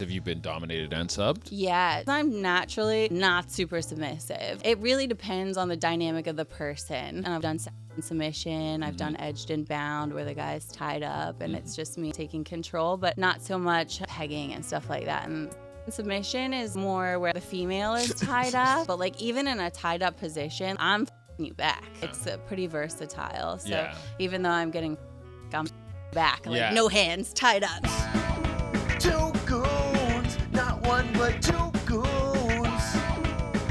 Have you been dominated and subbed? Yeah, I'm naturally not super submissive. It really depends on the dynamic of the person. And I've done submission, I've done edged and bound where the guy's tied up and it's just me taking control, but not so much pegging and stuff like that. And submission is more where the female is tied up, but like even in a tied up position, I'm you back. It's pretty versatile. So even though I'm getting I'm back, like no hands, tied up. Two goons, not one but two goons.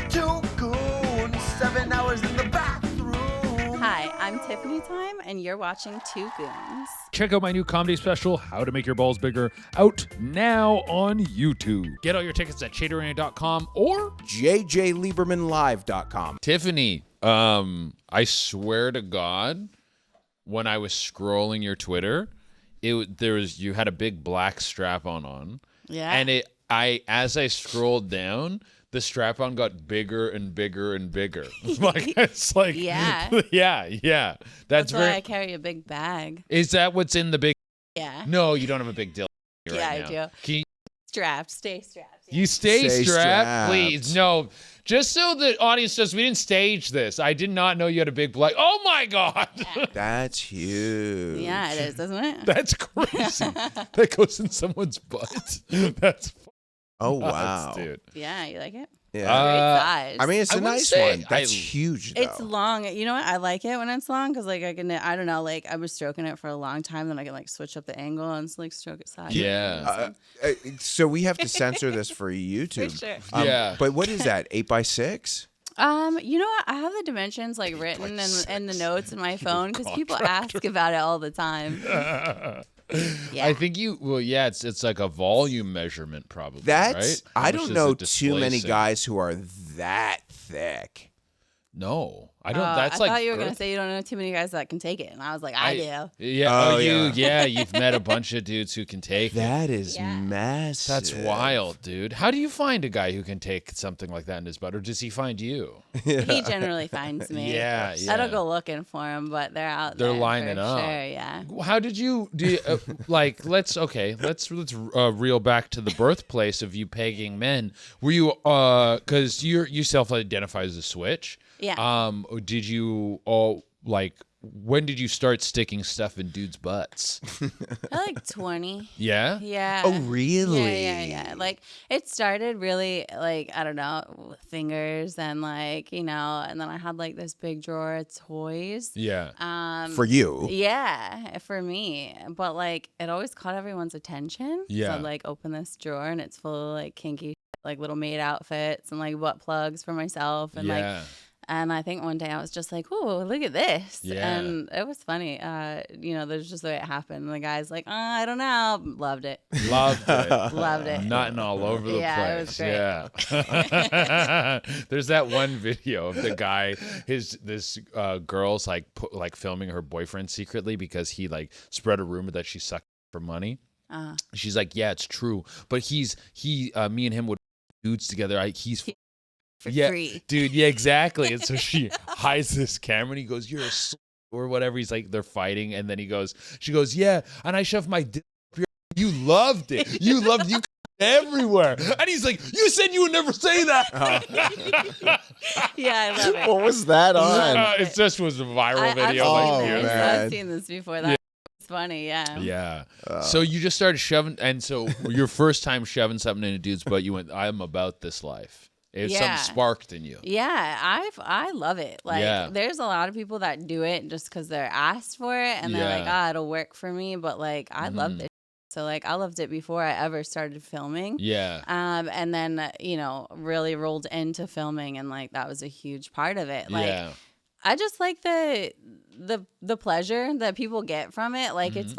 Two goons, 7 hours in the bathroom. Hi, I'm Tiffani Time, and you're watching Two Goons. Check out my new comedy special, How to Make Your Balls Bigger, out now on YouTube. Get all your tickets at shaderarena.com or jjliebermanlive.com. Tiffani, I swear to God, when I was scrolling your Twitter, you had a big black strap-on on. Yeah. And as I scrolled down, the strap-on got bigger and bigger and bigger. It's like yeah. yeah. That's why I carry a big bag. Is that what's in the big? Yeah. No, you don't have a big deal. Yeah, right now. I do. Stay strapped. Yeah. You stay strapped, please. No, just so the audience knows, we didn't stage this. I did not know you had a big black. Oh my God. Yeah. That's huge. Yeah, it is, doesn't it? That's crazy. That goes in someone's butt. That's oh wow, dude. Yeah, you like it? Yeah. Great size. I mean, it's a nice one. That's huge, though. It's long. You know what? I like it when it's long because, like, I don't know, like, I was stroking it for a long time, then I can, like, switch up the angle and, like, stroke it side. Yeah. So we have to censor this for YouTube. For sure. Yeah. But what is that, 8x6? You know what? I have the dimensions, like, written in the notes in my phone because people ask about it all the time. Yeah. I think it's like a volume measurement probably, right? I don't know too many guys who are that thick. No, I don't. I thought you were going to say you don't know too many guys that can take it. And I was like, I do. Yeah. You've met a bunch of dudes who can take it. That is massive. That's wild, dude. How do you find a guy who can take something like that in his butt, or does he find you? He generally finds me. Yeah. I don't go looking for him, but they're out there. They're lining up. Sure, yeah. How did you do? Like, let's reel back to the birthplace of you pegging men. Were you because you self-identify as a switch? Yeah. Did you when did you start sticking stuff in dudes' butts? I like 20. Yeah? Yeah. Oh, really? Yeah. Like, it started really, like, I don't know, fingers and, like, you know, and then I had, like, this big drawer of toys. Yeah. For you? Yeah, for me. But, like, it always caught everyone's attention. Yeah. So I'd, like, open this drawer and it's full of, like, kinky, like, little maid outfits and, like, butt plugs for myself. And, like, and I think one day I was just like, "Ooh, look at this!" Yeah. And it was funny. You know, there's just the way it happened. And the guy's like, I don't know, loved it. Loved it. Nutting all over the place. It was great. Yeah. There's that one video of the guy. This girl's like filming her boyfriend secretly because he like spread a rumor that she sucked for money. She's like, "Yeah, it's true," but me and him would dudes together. For free. Dude, yeah, exactly. And so she hides this camera and he goes, "You're a or whatever." He's like, they're fighting. And then she goes, "Yeah. And I shoved my dick up your." You loved it. You everywhere. And he's like, "You said you would never say that." Yeah, I love it. What was that on? It just was a viral video. I've seen this before. That was funny, yeah. Yeah. So you just started shoving. And so your first time shoving something in a dude's butt, you went, "I'm about this life." Something sparked in you. Yeah, I love it. Like, there's a lot of people that do it just because they're asked for it, and they're like, it'll work for me. But, like, I loved it. So, like, I loved it before I ever started filming. Yeah. And then, you know, really rolled into filming, and, like, that was a huge part of it. Like, I just like the pleasure that people get from it. Like, it's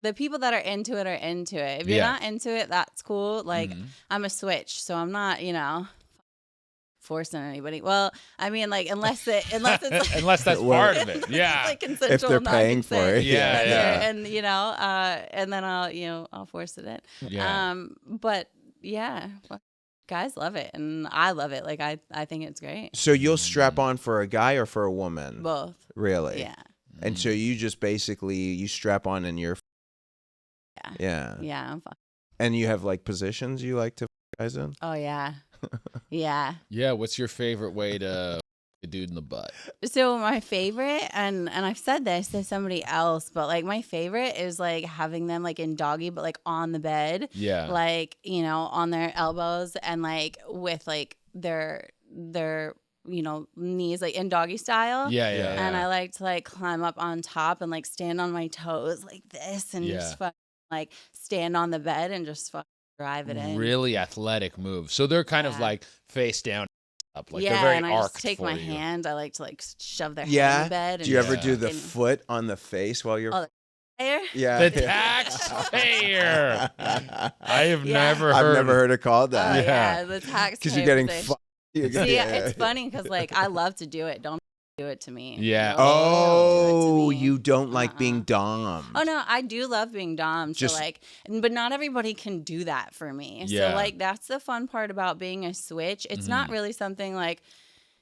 the people that are into it are into it. If you're not into it, that's cool. Like, I'm a switch, so I'm not, you know, forcing anybody. Well, I mean, like, unless it's like, unless that's part of it. Yeah. Like consensual, if they're paying for it. Yeah. And you know, and then I'll force it in. Yeah. But yeah, guys love it and I love it. Like, I think it's great. So you'll strap on for a guy or for a woman? Both. Really? Yeah. And so you just basically strap on and you're. Yeah. I'm fucking. And you have like positions you like to guys in? Oh yeah, yeah. Yeah. What's your favorite way to a dude in the butt? So my favorite, and I've said this to somebody else, but like my favorite is like having them like in doggy, but like on the bed, Yeah. like on their elbows and like with like their knees like in doggy style. Yeah. And I like to like climb up on top and like stand on my toes like this and just fucking like stand on the bed and just fucking drive it in. Really athletic move. So they're kind of like face down up. Like they're very and I arced just take for my you. hand. I like to like shove their hand in the bed. And Do you ever just do the fucking- foot on the face while you're? Oh, there? Yeah. The taxpayer. I have never I've heard. never heard it called Oh, that. yeah, the taxpayer. Because you're getting position. See, it's funny because like I love to do it. Don't do it to me. Yeah. Don't do it Oh, to me. you don't like being dom. Oh no, I do love being dom. Just- So like, but not everybody can do that for me. Yeah. So like, that's the fun part about being a switch. It's not really something like,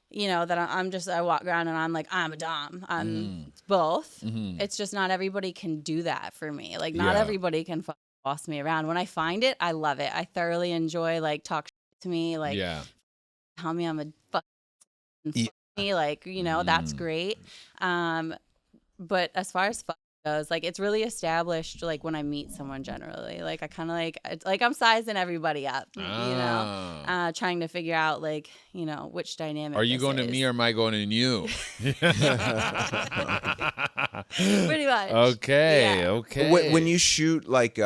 that I walk around and I'm like, I'm a dom. I'm both. It's just not everybody can do that for me. Like not Yeah. everybody can boss me around. When I find it, I love it. I thoroughly enjoy like talk to me, like tell me I'm a fucking me, like, that's great. But as far as goes, like it's really established like when I meet someone generally. Like I kind of like I'm sizing everybody up, trying to figure out like, which dynamic. Are you this going to is. me or am I going to you? Pretty much. Okay. Yeah. Okay. When you shoot like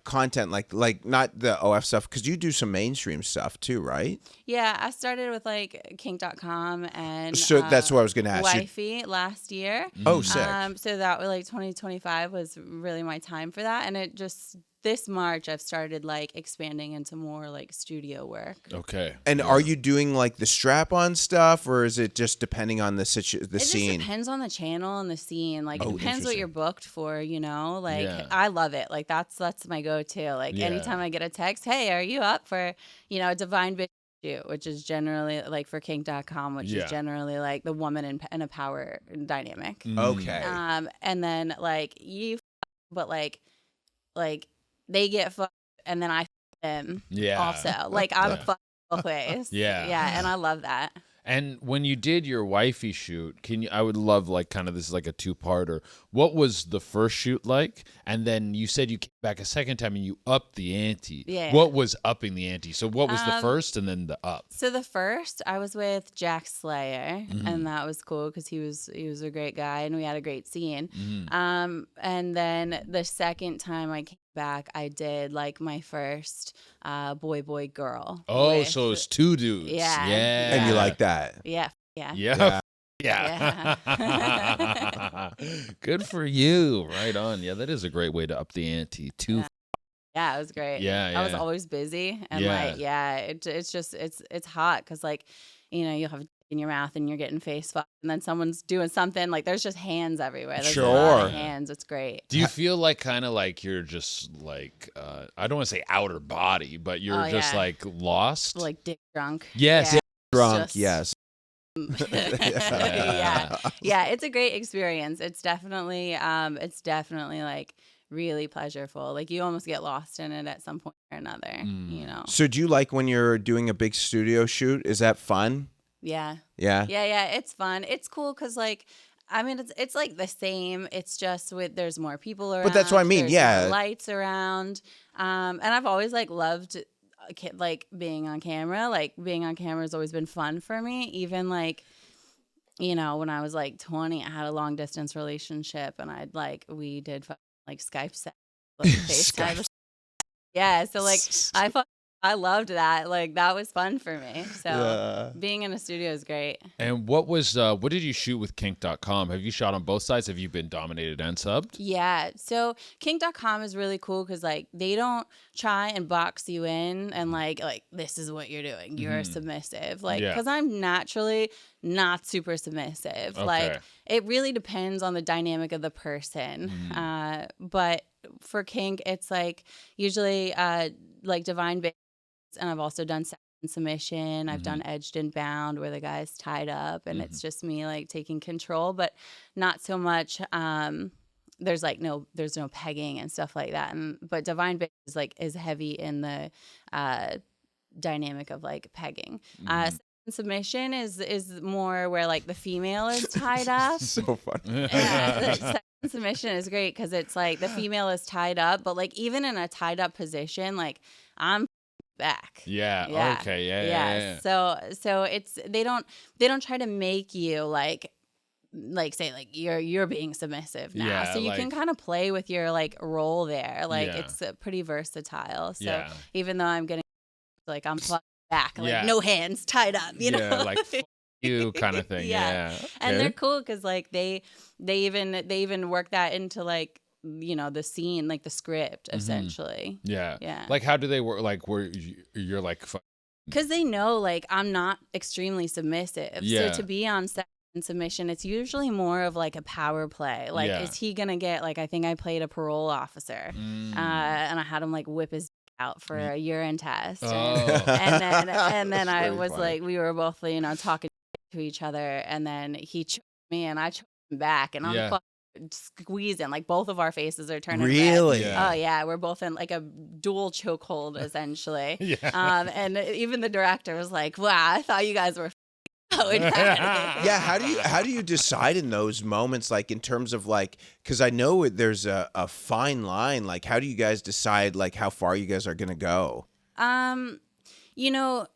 content like not the OF stuff, because you do some mainstream stuff too, right? Yeah, I started with like kink.com and So that's what I was going to ask you. Wifey last year. Oh, sick. So that was like 2025 was really my time for that, and it just this March I've started like expanding into more like studio work. Okay. And are you doing like the strap-on stuff, or is it just depending on the It scene? just depends on the channel and the scene. Like it depends what you're booked for, Like I love it. Like that's my go-to. Like anytime I get a text, hey, are you up for, a divine bitch shoot, which is generally like for kink.com, which is generally like the woman in a power dynamic. Okay. And then like but like they get fucked and then I fuck them. Yeah. Also, like I'm fucked both ways. Yeah. And I love that. And when you did your wifey shoot, I would love like kind of this is like a two-parter. What was the first shoot like? And then you said you came back a second time and you upped the ante. Yeah. What was upping the ante? So what was the first and then the up? So the first I was with Jack Slayer, and that was cool because he was a great guy and we had a great scene. And then the second time I came back, I did like my first boy girl. Oh, so it's two dudes. Yeah. And you like that? Yeah. Yeah. Yeah. Good for you. Right on. Yeah, that is a great way to up the ante. Yeah, it was great. Yeah, I was yeah. always busy, and it's just it's hot because like, you'll have in your mouth and you're getting face fucked, and then someone's doing something like there's just hands everywhere. There's a lot of hands. It's great. Do you feel like kind of like you're just like I don't want to say outer body, but you're just like lost, like dick drunk. Yes. Yeah. Drunk, Just- yes. yeah, it's a great experience. It's definitely like really pleasurable. Like you almost get lost in it at some point or another. So do you like when you're doing a big studio shoot? Is that fun? Yeah. Yeah. It's fun. It's cool because like, I mean, it's like the same. It's just there's more people around. But that's what I mean. There's Yeah. more lights around. And I've always like loved like being on camera. Like being on camera has always been fun for me. Even like, when I was like 20, I had a long distance relationship, and we did like Skype sex, like FaceTime. Yeah. So like I loved that. Like that was fun for me. So being in a studio is great. And what did you shoot with kink.com? Have you shot on both sides? Have you been dominated and subbed? Yeah. So kink.com is really cool because like they don't try and box you in and like this is what you're doing. You're submissive. Like because I'm naturally not super submissive. Okay. Like it really depends on the dynamic of the person. But for kink, it's like usually like divine base. And I've also done submission. I've done edged and bound where the guy's tied up and it's just me like taking control, but not so much there's no pegging and stuff like that. But Divine Bitch is like is heavy in the dynamic of like pegging. Submission is more where like the female is tied up. So funny. Yeah, submission is great because it's like the female is tied up, but like even in a tied up position, like I'm back. Yeah. Okay. Yeah. So it's they don't try to make you like say like you're being submissive now. Yeah, So you like, can kind of play with your like role there. Like Yeah. it's pretty versatile. So Yeah. even though I'm getting like I'm plugged back, like Yeah. no hands tied up, you know. Yeah, like fuck you kind of thing. Yeah. Yeah. And they're Okay. cool because like they even work that into like the scene, like the script essentially. Yeah. Yeah. Like how do they work? Like where you're like Because they know like I'm not extremely submissive. Yeah. So to be on set and submission, it's usually more of like a power play. Like Yeah. is he gonna get like I think I played a parole officer, and I had him like whip his out for a urine test, and then I really was funny. like we were both talking to each other, and then he choked me and I choked him back, and I'm Yeah. fucking squeezing like both of our faces are turning red. Really? Yeah. Oh yeah, we're both in like a dual chokehold essentially. Yeah. And even the director was like, "Wow, I thought you guys were going at it." Yeah, how do you decide in those moments, like in terms of like, because I know there's a fine line. Like, how do you guys decide like how far you guys are gonna go?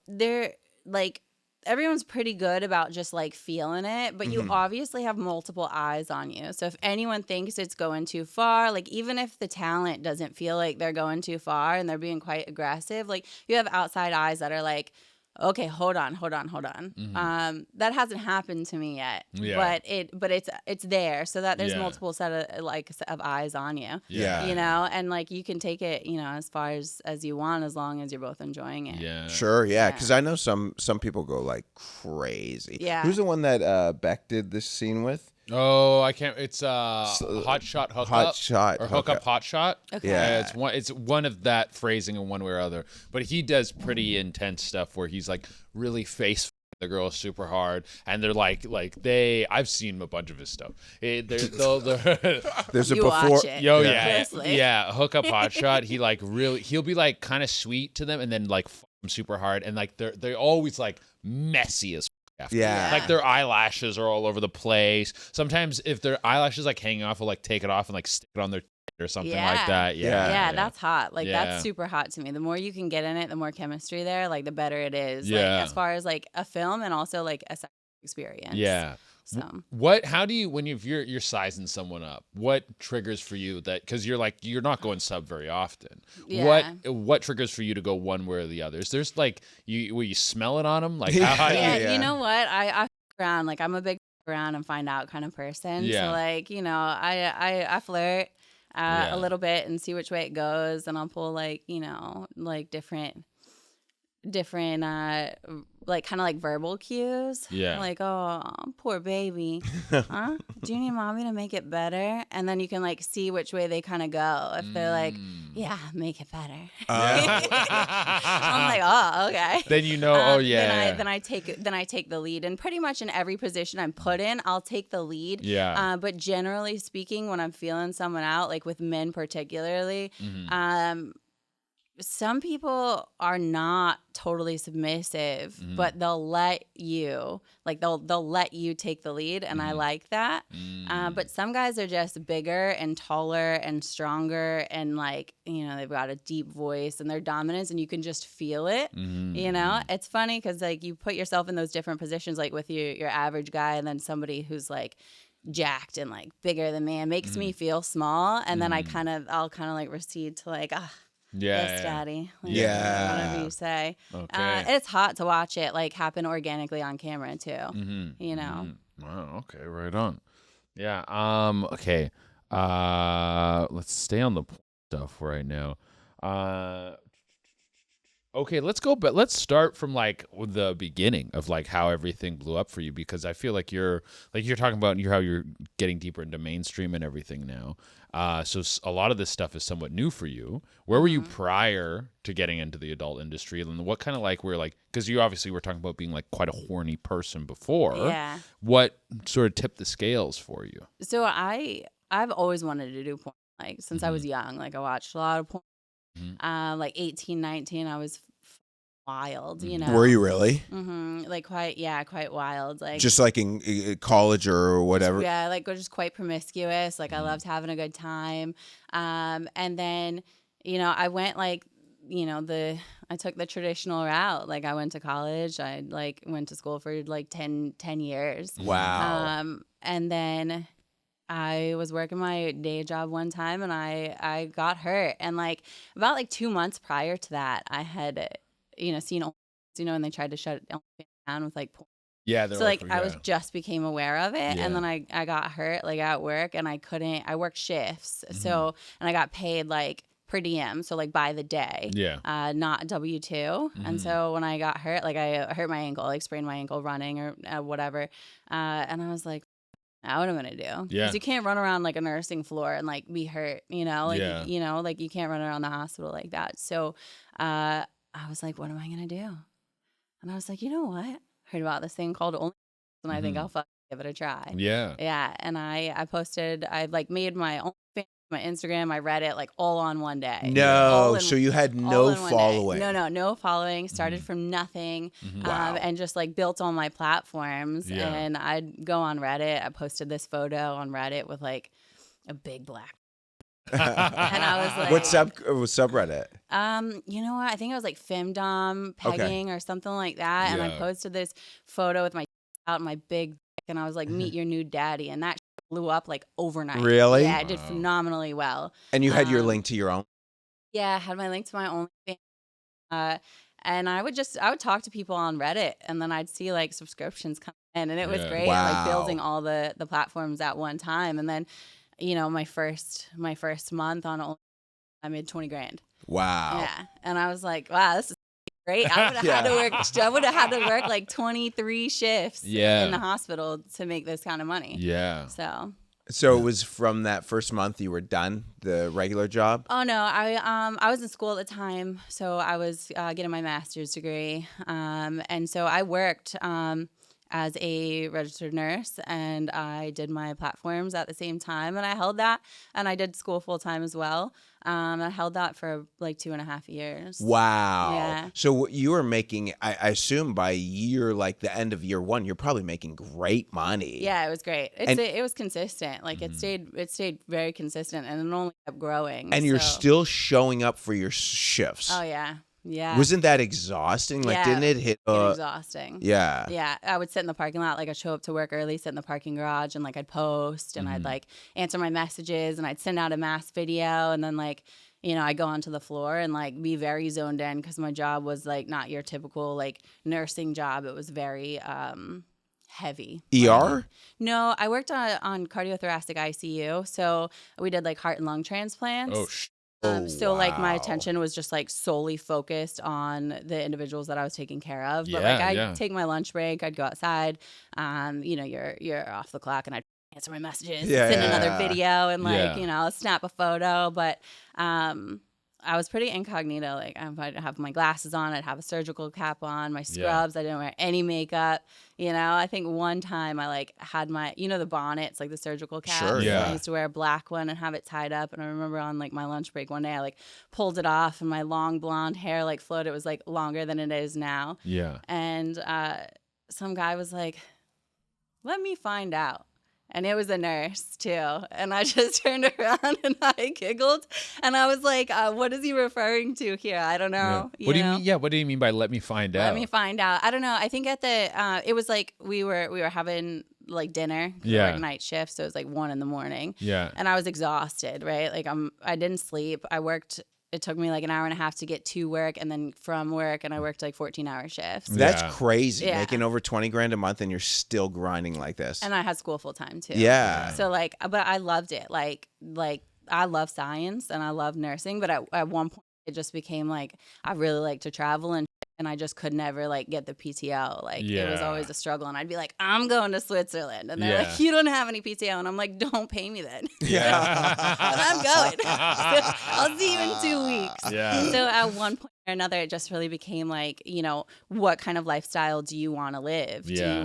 They're like everyone's pretty good about just like feeling it, but you obviously have multiple eyes on you. So if anyone thinks it's going too far, like even if the talent doesn't feel like they're going too far and they're being quite aggressive, like you have outside eyes that are like, okay, hold on. That hasn't happened to me yet, Yeah. but it's there, so that there's Yeah. multiple set of eyes on you. Yeah. And like you can take it, as far as you want, as long as you're both enjoying it. Yeah. Sure, yeah, Yeah. because I know some people go like crazy. Yeah. Who's the one that Beck did this scene with? Oh, I can't. It's hot shot hookup. Hot shot or hookup hookup. hot shot. Okay. Yeah. It's one of that phrasing in one way or other. But he does pretty intense stuff where he's like really face the girl super hard, and they're like I've seen a bunch of his stuff. There's a You before. watch it. Yo, yeah, Closely. yeah, hookup hot shot. He like he'll be like kind of sweet to them, and then like f them super hard, and like they're always like messy as f after. Yeah. Like their eyelashes are all over the place. Sometimes if their eyelashes like hanging off, will like take it off and like stick it on their or something like Yeah. that. Yeah, Yeah, that's hot. Like Yeah. that's super hot to me. The more you can get in it, the more chemistry there, like the better it is. Yeah. Like as far as like a film and also like a sexual experience. yeah. So How do you when you're sizing someone up? What triggers for you that because you're not going sub very often. Yeah. What triggers for you to go one way or the other? Is there's like will you smell it on them? Like how do yeah, you, you know what? I around like I'm a big around and find out kind of person. Yeah. So like I flirt Yeah. a little bit and see which way it goes, and I'll pull like like different like kind of like verbal cues. Yeah. Like, oh, poor baby. Huh? Do you need mommy to make it better? And then you can like see which way they kind of go. If they're like, yeah, make it better. I'm like, oh, okay. Then you know, oh yeah. Then I take the lead, and pretty much in every position I'm put in, I'll take the lead. Yeah. But generally speaking, when I'm feeling someone out, like with men particularly, some people are not totally submissive, but they'll let you take the lead, and I like that. But some guys are just bigger and taller and stronger, and like they've got a deep voice and their dominance, and you can just feel it. It's funny because like you put yourself in those different positions, like with your average guy, and then somebody who's like jacked and like bigger than me, it makes me feel small, and then I'll kind of like recede to like yes, daddy. Like, Yeah. whatever you say. Okay. It's hot to watch it like happen organically on camera too. Wow, okay, right on. Yeah. Okay. Let's stay on the stuff right now. Okay, let's go, but let's start from like the beginning of like how everything blew up for you, because I feel like you're talking about how you're getting deeper into mainstream and everything now. So a lot of this stuff is somewhat new for you. Where were you prior to getting into the adult industry, and what kind of like because you obviously were talking about being like quite a horny person before. Yeah. What sort of tipped the scales for you? So I I've always wanted to do porn, like since I was young. Like I watched a lot of porn. Like 18, 19, I was wild, you know. Were you really? Like quite wild. Like Just like in college or whatever? yeah, like we're just quite promiscuous. Like I loved having a good time. And then, you know, I went like, you know, I took the traditional route. Like I went to college. I like went to school for like 10 years. Wow. And then I was working my day job one time and I got hurt. And like about like 2 months prior to that, I had, you know, seen, you know, and they tried to shut it down with like porn. Yeah. So like I was just became aware of it, and then I got hurt like at work, and I worked shifts, so and I got paid like per diem, so like by the day, not W-2. And so when I got hurt, like I hurt my ankle, like sprained my ankle running or whatever, and I was like, now what am I gonna do? Yeah, because you can't run around like a nursing floor and like be hurt, you know, like you know, like you can't run around the hospital like that. So I was like, what am I gonna do? And I was like, you know what? Heard about this thing called OnlyFans, and I think I'll give it a try. Yeah. And I posted, I like made my OnlyFans, my Instagram, I read it like all on one day. No, so you had no following. No following. Started from nothing, and just like built all my platforms. And I'd go on Reddit. I posted this photo on Reddit with like a big black. And I was like, what subreddit? You know what? I think it was like femdom pegging or something like that. And I posted this photo with my out my big dick, and I was like, meet your new daddy, and that blew up like overnight. Really? Yeah, it did phenomenally well. And you had your link to your own? Yeah, I had my link to my OnlyFans. And I would talk to people on Reddit, and then I'd see like subscriptions come in, and it was great. Like building all the platforms at one time. And then, you know, my first month on OnlyFans, I made 20 grand. Wow. Yeah. And I was like, wow, this is great. I would have had to work like 23 shifts in the hospital to make this kind of money. Yeah. So it was from that first month you were done the regular job? Oh no, I was in school at the time, so I was getting my master's degree, and so I worked as a registered nurse, and I did my platforms at the same time, and I held that, and I did school full time as well. I held that for like 2.5 years. Wow. Yeah. So what you were making, I assume by like the end of year one, you're probably making great money. Yeah, it was great. It was consistent. Like it stayed very consistent, and it only kept growing. And you're still showing up for your shifts. Oh yeah. Yeah. Wasn't that exhausting? Like, didn't it hit? Exhausting. Yeah. Yeah. I would sit in the parking lot. Like, I'd show up to work early, sit in the parking garage, and like I'd post, and I'd like answer my messages, and I'd send out a mass video, and then like, you know, I go onto the floor and like be very zoned in, because my job was like not your typical like nursing job. It was very heavy. ER? No, I worked on cardiothoracic ICU, so we did like heart and lung transplants. So like my attention was just like solely focused on the individuals that I was taking care of. But like I'd take my lunch break, I'd go outside, you know, you're off the clock, and I'd answer my messages, send another video, and like, you know, snap a photo. But I was pretty incognito. Like I'd have my glasses on, I'd have a surgical cap on, my scrubs, I didn't wear any makeup. You know, I think one time I like had my, you know, the bonnets, like the surgical cap. Sure, yeah. I used to wear a black one and have it tied up. And I remember on like my lunch break one day, I like pulled it off, and my long blonde hair like floated. It was like longer than it is now. Yeah. And some guy was like, let me find out. And it was a nurse too. And I just turned around and I giggled. And I was like, what is he referring to here? I don't know. What do you mean? Yeah. What do you mean by let me find out? Let me find out. I don't know. I think at the, it was like we were having like dinner. Like night shift. So it was like 1 a.m. Yeah. And I was exhausted, right? Like I didn't sleep. I worked. It took me like 1.5 hours to get to work, and then from work, and I worked like 14-hour shifts. That's crazy. Making over 20 grand a month, and you're still grinding like this. And I had school full time too. Yeah. So like, but I loved it. Like I love science and I love nursing, but at one point it just became like I really like to travel, and I just could never like get the PTO. Like it was always a struggle, and I'd be like, I'm going to Switzerland, and they're like, you don't have any PTO, and I'm like, don't pay me then. Yeah. But I'm going. I'll see you in 2 weeks. Yeah. So at one point another, it just really became like, what kind of lifestyle do you want to live? Yeah.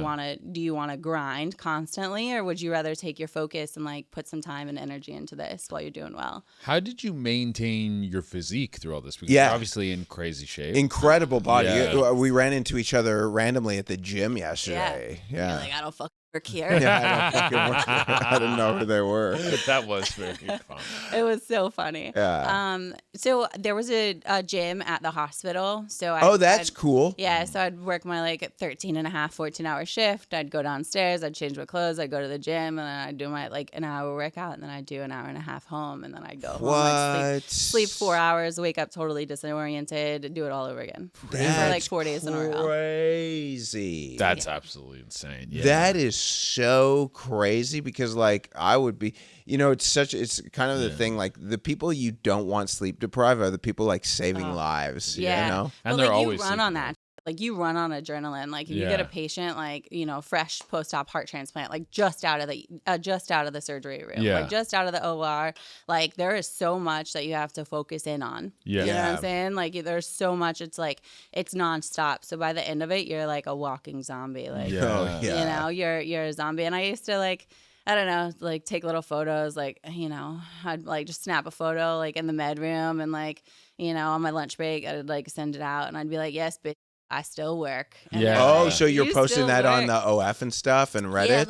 Do you want to grind constantly, or would you rather take your focus and like put some time and energy into this while you're doing well? How did you maintain your physique through all this? Because Yeah. you're obviously in crazy shape. Incredible body. Yeah. We ran into each other randomly at the gym yesterday. Yeah. You're like, I don't fucking work here. Yeah, I don't fucking work. I didn't know who they were. That was very fun. It was so funny. Yeah. So there was a gym at the hospital. So Oh, that's I'd- cool. Yeah, so I'd work my like 13 and a half, 14-hour shift. I'd go downstairs, I'd change my clothes, I'd go to the gym, and then I'd do my like an hour workout, and then I'd do an hour and a half home, and then I'd go home, I'd What? sleep 4 hours, wake up totally disoriented, do it all over again for like That's 4 days in a row. crazy. That's absolutely insane. Yeah. That is so crazy because like I would be, it's kind of the thing, like the people you don't want sleep deprived are the people like saving lives. Yeah. You know? And But, they're like, always you run sleeping. on that. Like you run on adrenaline. Like if you get a Yeah. patient, like fresh post-op heart transplant, like just out of the surgery room, Yeah. like just out of the OR. Like there is so much that you have to focus in on. Yeah. You know what Yeah. I'm saying? Like there's so much. It's like it's nonstop. So by the end of it, you're like a walking zombie. Like Yeah. Oh, yeah. you're a zombie. And I used to like, I don't know, like take little photos, like, I'd like just snap a photo like in the med room and like, on my lunch break, I'd like send it out and I'd be like, yes, bitch, I still work. And Yeah. they're Oh, like, so you're "You posting still that on work?" the OF and stuff and Reddit?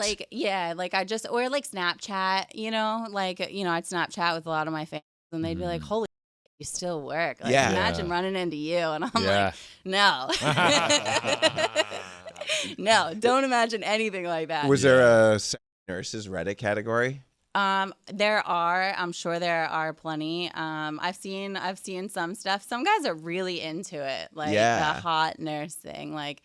Like I just, or like Snapchat, I'd Snapchat with a lot of my fans and they'd be like, holy, you still work. Like, Yeah. imagine running into you. And I'm Yeah. like, no. No, don't imagine anything like that. Was there a nurses Reddit category? I'm sure there are plenty. I've seen some stuff. Some guys are really into it, like Yeah. the hot nurse thing. Like,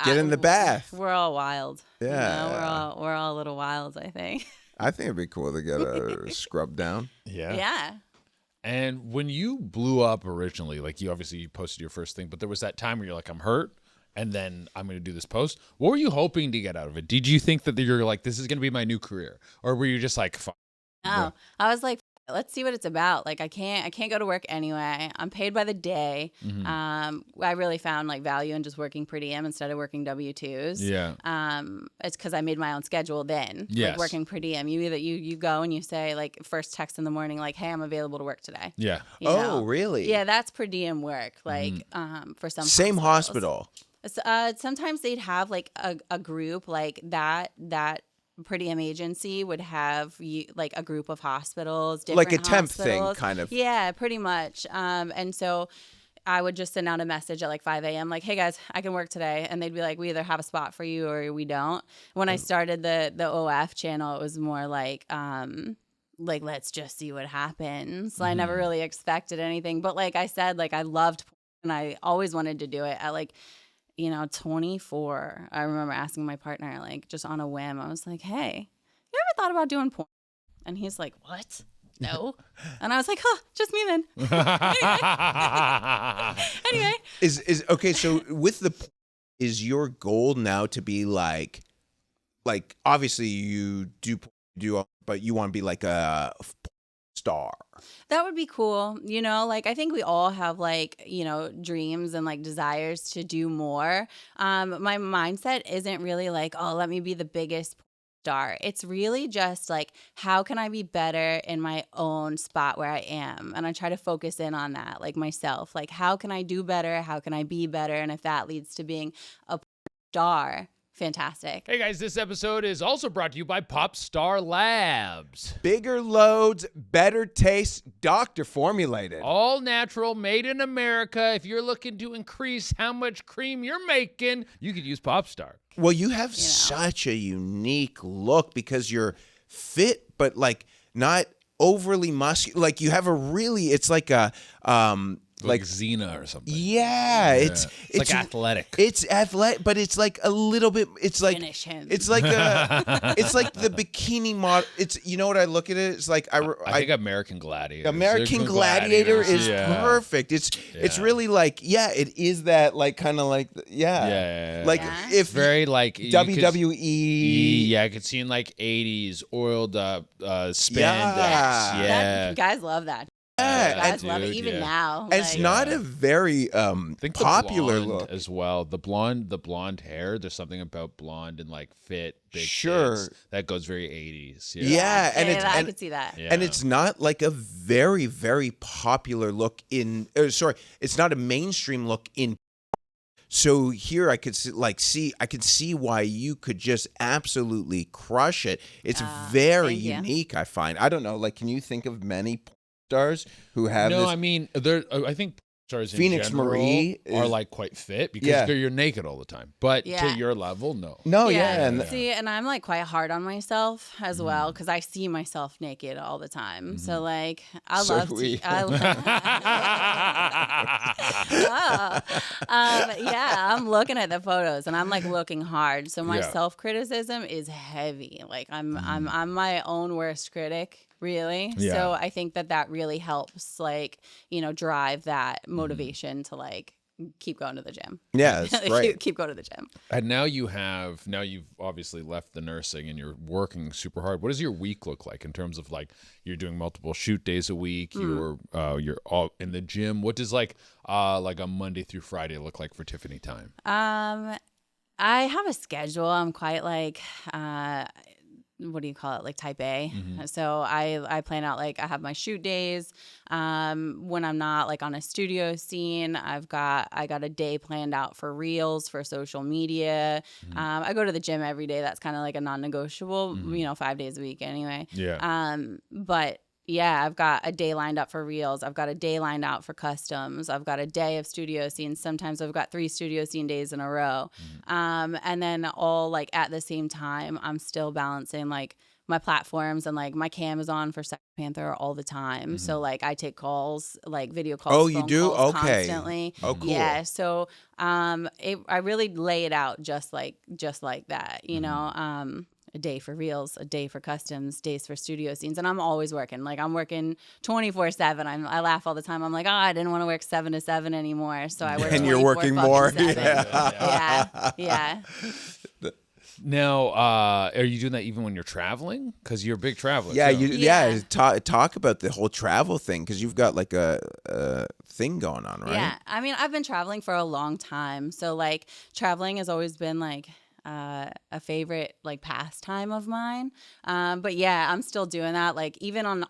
Get in the bath. We're all wild. Yeah. We're all a little wild, I think. I think it'd be cool to get a scrub down. Yeah. Yeah. And when you blew up originally, like you posted your first thing, but there was that time where you're like, I'm hurt, and then I'm going to do this post. What were you hoping to get out of it? Did you think that you're like, this is going to be my new career? Or were you just like, fuck? No, I was like, let's see what it's about. Like, I can't go to work anyway. I'm paid by the day. I really found like value in just working per diem instead of working W-2s. Yeah. It's because I made my own schedule then. Yes. Like working per diem. You go and you say like first text in the morning, like, hey, I'm available to work today. Yeah. You Oh, know? really? Yeah, that's per diem work. Like for some Same hospitals. hospital. Sometimes they'd have like a group like that per diem agency would have like a group of hospitals, Like a different temp thing, hospitals. kind of. Yeah, pretty much. And so I would just send out a message at like 5 a.m. like, hey guys, I can work today. And they'd be like, we either have a spot for you or we don't. When I started the OF channel, it was more like let's just see what happens. I never really expected anything. But like I said, like I loved porn and I always wanted to do it at like 24. I remember asking my partner, like, just on a whim, I was like, hey, you ever thought about doing porn? And he's like, what? No. And I was like, huh, just me then. Anyway. Is okay, so with is your goal now to be like obviously you do, but you want to be like a star? That would be cool. Like I think we all have like, dreams and like desires to do more. My mindset isn't really like, oh, let me be the biggest star. It's really just like, how can I be better in my own spot where I am? And I try to focus in on that, like myself. Like, how can I do better? How can I be better? And if that leads to being a star, fantastic. Hey guys, this episode is also brought to you by Pop Star Labs. Bigger loads, better taste, doctor formulated. All natural, made in America. If you're looking to increase how much cream you're making, you could use Pop Star. Well, you have such a unique look because you're fit, but like not overly muscular. Like you have it's like a Like Xena or something. yeah, it's like athletic. It's athletic, but it's like a little bit. It's like Finish him. it's like it's like the bikini model. It's what I look at it. It's like I think American Gladiator. American Gladiator is Yeah. perfect. It's really like it is that like kind of like Yeah. like Yeah. if Very like you WWE. yeah, I could see in like 80s oiled up spandex. Yeah. Yeah. Guys love that. Guys dude, love it even yeah. now. It's like- not a very I think the popular blonde look. as well. The blonde hair. There's something about blonde and like fit, big Sure. tits that goes very 80s. Yeah, and it's I and, could see that. Yeah. and it's not like a very very popular look in. Sorry, it's not a mainstream look in. So here I could I could see why you could just absolutely crush it. It's very thank you. unique. I find. I don't know. Like, can you think of many porn stars who have No, this? I mean, I think stars in Phoenix general Marie are is- like quite fit because Yeah. you're naked all the time. But Yeah. to your level, no. No, yeah, and See, and I'm like quite hard on myself as Mm-hmm. well because I see myself naked all the time. So like, I So love do we. to. Yeah, I'm looking at the photos and I'm like looking hard. So my Yeah. self criticism is heavy. Like I'm my own worst critic. Really. Yeah. So I think that really helps, like, drive that motivation to like keep going to the gym. yeah, it's great. keep going to the gym. And now you've obviously left the nursing and you're working super hard. What does your week look like in terms of like you're doing multiple shoot days a week? You're all in the gym. What does like a Monday through Friday look like for Tiffani time? I have a schedule. I'm quite like what do you call it? Like type A. So I plan out, like, I have my shoot days. When I'm not like on a studio scene, I got a day planned out for reels, for social media. I go to the gym every day. That's kind of like a non-negotiable, 5 days a week anyway. Yeah. But yeah, I've got a day lined up for reels. I've got a day lined out for customs. I've got a day of studio scenes. Sometimes I've got 3 studio scene days in a row. And then all like at the same time, I'm still balancing like my platforms, and like my cam is on for Sex Panther all the time. So like I take calls, like video calls. Oh, you phone do? calls Okay. Constantly. Oh, cool. Yeah. So I really lay it out just like that, a day for reels, a day for customs, days for studio scenes. And I'm always working. Like I'm working 24/7. I laugh all the time. I'm like, I didn't want to work 7 to 7 anymore. So I work And you're 24 working fucking more. 7. Yeah. Yeah. Now, are you doing that even when you're traveling? Because you're a big traveler. Yeah, too. Yeah. Talk about the whole travel thing, because you've got like a thing going on, right? Yeah. I mean, I've been traveling for a long time. So like traveling has always been like a favorite like pastime of mine. But yeah, I'm still doing that. Like even on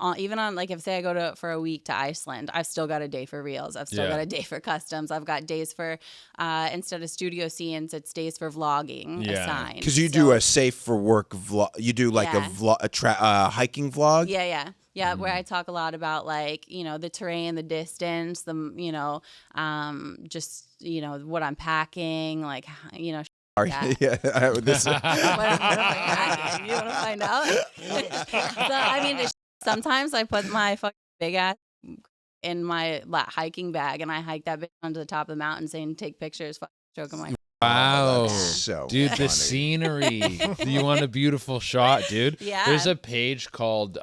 like if say I go for a week to Iceland, I've still got a day for reels. I've still got a day for customs. I've got days for instead of studio scenes, it's days for vlogging assigned. Because you do a safe for work vlog. You do like a hiking vlog. Yeah. Yeah, where I talk a lot about like, the terrain, the distance, just, what I'm packing, like, Yeah. This, what am I packing? You want to find out? So, I mean, sometimes I put my fucking big ass in my hiking bag and I hike that bitch onto the top of the mountain saying, take pictures, fucking stroking my. Wow. so Dude, funny. the scenery. Do you want a beautiful shot, dude? Yeah. There's a page called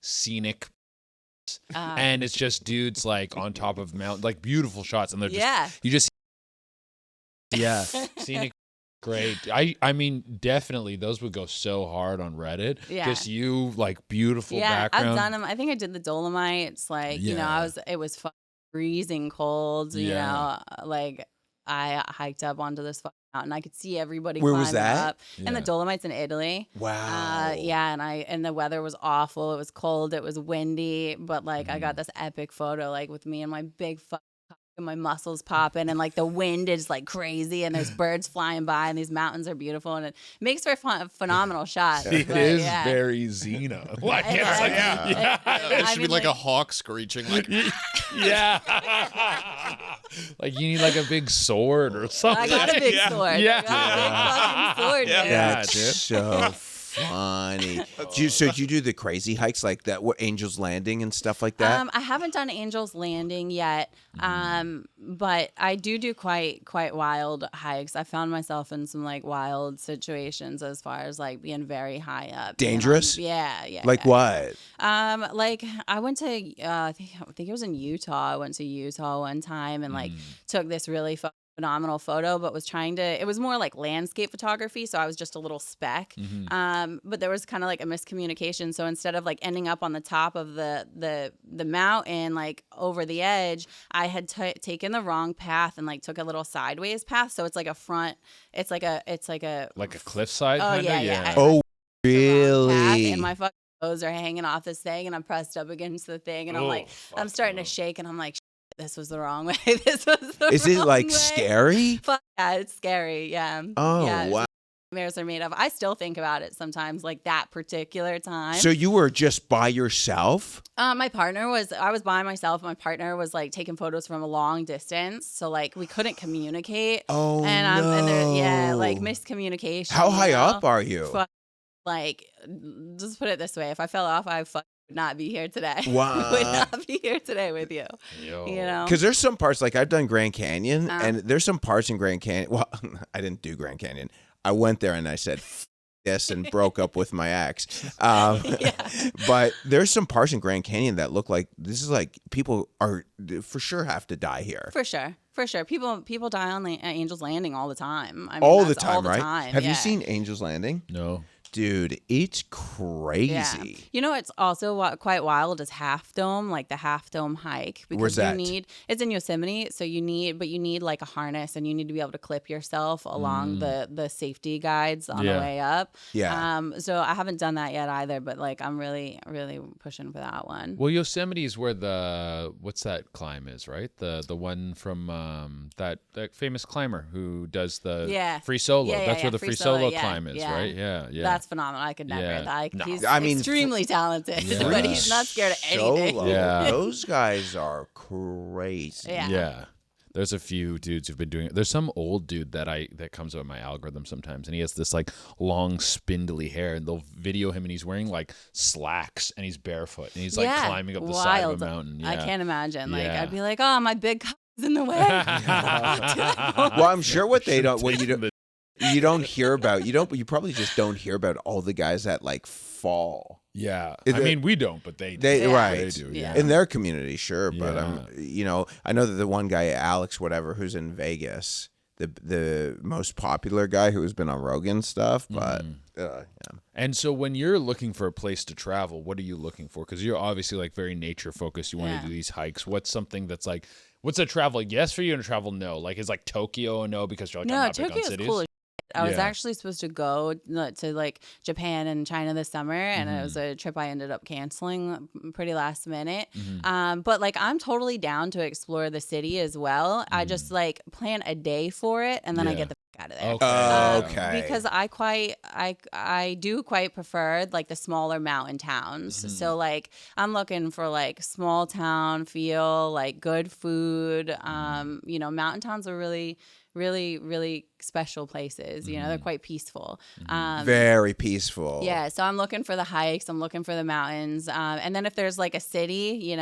Scenic, and it's just dudes like on top of mountain, like beautiful shots, and they're just scenic. Great. I mean, definitely those would go so hard on Reddit. Yeah. Just you, like, beautiful background. I've done them. I think I did the Dolomites. Like, it was freezing cold. Like I hiked up onto this fucking mountain. I could see everybody Where climbing was that? up. In the Dolomites in Italy. Wow. And the weather was awful. It was cold. It was windy. But like I got this epic photo, like with me and my big fucking and my muscles popping, and like the wind is like crazy, and there's birds flying by, and these mountains are beautiful, and it makes for a phenomenal shot. It But, is yeah. very Xena. Like, It it's like, is. It should be like a hawk screeching, like yeah. Like you need like a big sword or something. I got a big sword. Yeah. I got a big fucking sword. dude. That's dude. so funny. So do you do the crazy hikes like that? What, Angel's Landing and stuff like that? I haven't done Angel's Landing yet, but I do quite wild hikes. I found myself in some like wild situations as far as like being very high up. Dangerous? Yeah. Like what? Like I went to I think it was in Utah. I went to Utah one time and like took this really phenomenal photo, but was trying to, it was more like landscape photography. So I was just a little speck. But there was kind of like a miscommunication. So instead of like ending up on the top of the mountain, like over the edge, I had taken the wrong path and like took a little sideways path. So it's like a front, it's like a cliffside. Oh, kinda? yeah. Oh, the wrong path, really? and my fucking toes are hanging off this thing, and I'm pressed up against the thing, and I'm like, I'm starting to shake, and I'm like, this was the wrong way. This was the Is it wrong like way. scary? Fuck yeah, it's scary. Yeah. Oh, yeah, wow. Nightmares are made of. I still think about it sometimes, like that particular time. So you were just by yourself? My partner was, I was by myself. My partner was like taking photos from a long distance. So like we couldn't communicate. Oh, and there, yeah, like no. miscommunication. How you high know? up are you? Like, just put it this way. If I fell off, I would not be here today. Wow. Would not be here today with you. Yo. You know? Because there's some parts, like I've done Grand Canyon, and there's some parts in Grand Canyon. Well, I didn't do Grand Canyon. I went there and I said, F this, and broke up with my ex. But there's some parts in Grand Canyon that look like this is like people are for sure have to die here. For sure. For sure. People die on Angel's Landing all the time. I mean, all the that's time, right? time. Have you Yeah. seen Angel's Landing? No. Dude, it's crazy. Yeah. You know, it's also quite wild is Half Dome, like the Half Dome hike. Because Where's that? It's in Yosemite, so you need like a harness, and you need to be able to clip yourself along the safety guides on the way up. Yeah. So I haven't done that yet either, but like I'm really, really pushing for that one. Well, Yosemite is where what's that climb is, right? The one from that famous climber who does the free solo. That's where the free solo climb is, right? Yeah, yeah. That's phenomenal. I could never. Yeah. Like, No. he's I mean, extremely talented, Yeah. but he's not scared of anything. Solo. Yeah. Those guys are crazy. Yeah. Yeah. There's a few dudes who've been doing it. There's some old dude that comes up in my algorithm sometimes, and he has this like long spindly hair, and they'll video him, and he's wearing like slacks, and he's barefoot, and he's like climbing up the side of a mountain. Yeah. I can't imagine. Like Yeah. I'd be like, oh, my big cock is in the way. Well, I'm sure what you don't hear about, you probably just don't hear about all the guys that like fall. Yeah. Is I it- mean, we don't, but they do. They right. They do. Yeah. In their community, sure, but Yeah. I know that the one guy, Alex, whatever, who's in Vegas, the most popular guy who has been on Rogan stuff, but yeah. And so when you're looking for a place to travel, what are you looking for? Because you're obviously like very nature focused. You want to do these hikes. What's something that's like, what's a travel yes for you and a travel no? Like, is like Tokyo a no because you're like, I'm not big on Tokyo's cities? cool as shit. I was Yeah. actually supposed to go to like Japan and China this summer, and it was a trip I ended up canceling pretty last minute. But like I'm totally down to explore the city as well. I just like plan a day for it, and then I Yeah. get the fuck out of there. Okay. Because I do quite prefer like the smaller mountain towns. So like I'm looking for like small town feel, like good food. Mountain towns are really special places. You know, they're quite peaceful. Very peaceful. Yeah, so I'm looking for the hikes. I'm looking for the mountains. And then if there's like a city,